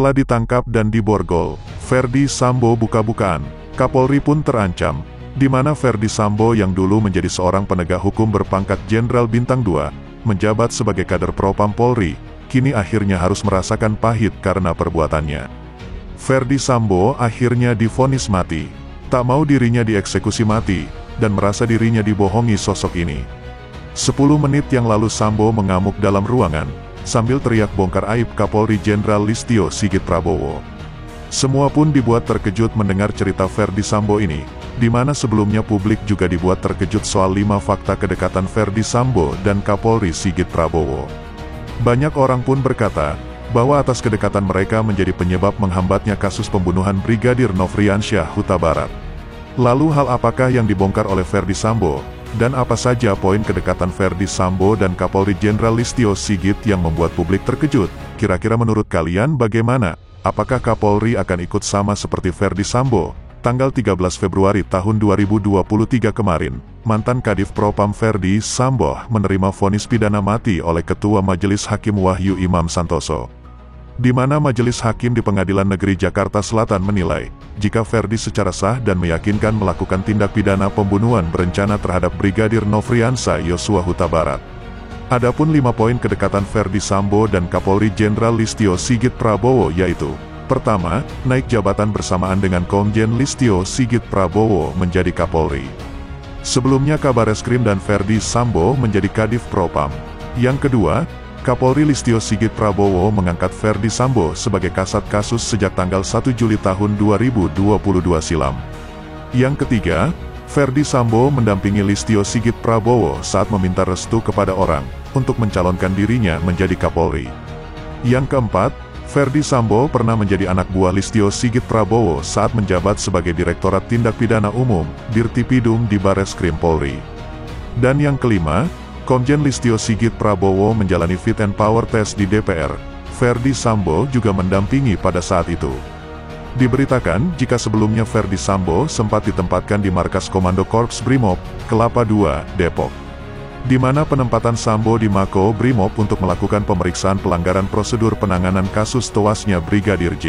Setelah ditangkap dan diborgol, Ferdy Sambo buka-bukaan, Kapolri pun terancam, di mana Ferdy Sambo yang dulu menjadi seorang penegak hukum berpangkat Jenderal Bintang 2, menjabat sebagai kader Propam Polri, kini akhirnya harus merasakan pahit karena perbuatannya. Ferdy Sambo akhirnya divonis mati, tak mau dirinya dieksekusi mati, dan merasa dirinya dibohongi sosok ini. 10 menit yang lalu Sambo mengamuk dalam ruangan, sambil teriak bongkar aib Kapolri Jenderal Listio Sigit Prabowo. Semua pun dibuat terkejut mendengar cerita Ferdy Sambo ini, di mana sebelumnya publik juga dibuat terkejut soal 5 fakta kedekatan Ferdy Sambo dan Kapolri Sigit Prabowo. Banyak orang pun berkata, bahwa atas kedekatan mereka menjadi penyebab menghambatnya kasus pembunuhan Brigadir Nofriansyah Huta Barat. Lalu hal apakah yang dibongkar oleh Ferdy Sambo? Dan apa saja poin kedekatan Ferdy Sambo dan Kapolri Jenderal Listio Sigit yang membuat publik terkejut? Kira-kira menurut kalian bagaimana? Apakah Kapolri akan ikut sama seperti Ferdy Sambo? Tanggal 13 Februari tahun 2023 kemarin, mantan Kadif Propam Ferdy Sambo menerima vonis pidana mati oleh Ketua Majelis Hakim Wahyu Imam Santoso. Di mana Majelis Hakim di Pengadilan Negeri Jakarta Selatan menilai, jika Ferdy secara sah dan meyakinkan melakukan tindak pidana pembunuhan berencana terhadap Brigadir Nofriansyah Yosua Huta Barat. Adapun 5 poin kedekatan Ferdy Sambo dan Kapolri Jenderal Listio Sigit Prabowo yaitu: pertama, naik jabatan bersamaan dengan Komjen Listio Sigit Prabowo menjadi Kapolri. Sebelumnya Kabareskrim dan Ferdy Sambo menjadi Kadif Propam. Yang kedua, Kapolri Listio Sigit Prabowo mengangkat Ferdy Sambo sebagai kasat kasus sejak tanggal 1 Juli tahun 2022 silam. Yang ketiga, Ferdy Sambo mendampingi Listio Sigit Prabowo saat meminta restu kepada orang untuk mencalonkan dirinya menjadi Kapolri. Yang keempat, Ferdy Sambo pernah menjadi anak buah Listio Sigit Prabowo saat menjabat sebagai Direktorat Tindak Pidana Umum, Dirtipidum di Bareskrim Polri. Dan yang kelima, Komjen Listio Sigit Prabowo menjalani fit and power test di DPR. Ferdy Sambo juga mendampingi pada saat itu. Diberitakan jika sebelumnya Ferdy Sambo sempat ditempatkan di markas Komando Korps Brimob, Kelapa II, Depok. Di mana penempatan Sambo di Mako Brimob untuk melakukan pemeriksaan pelanggaran prosedur penanganan kasus tewasnya Brigadir J.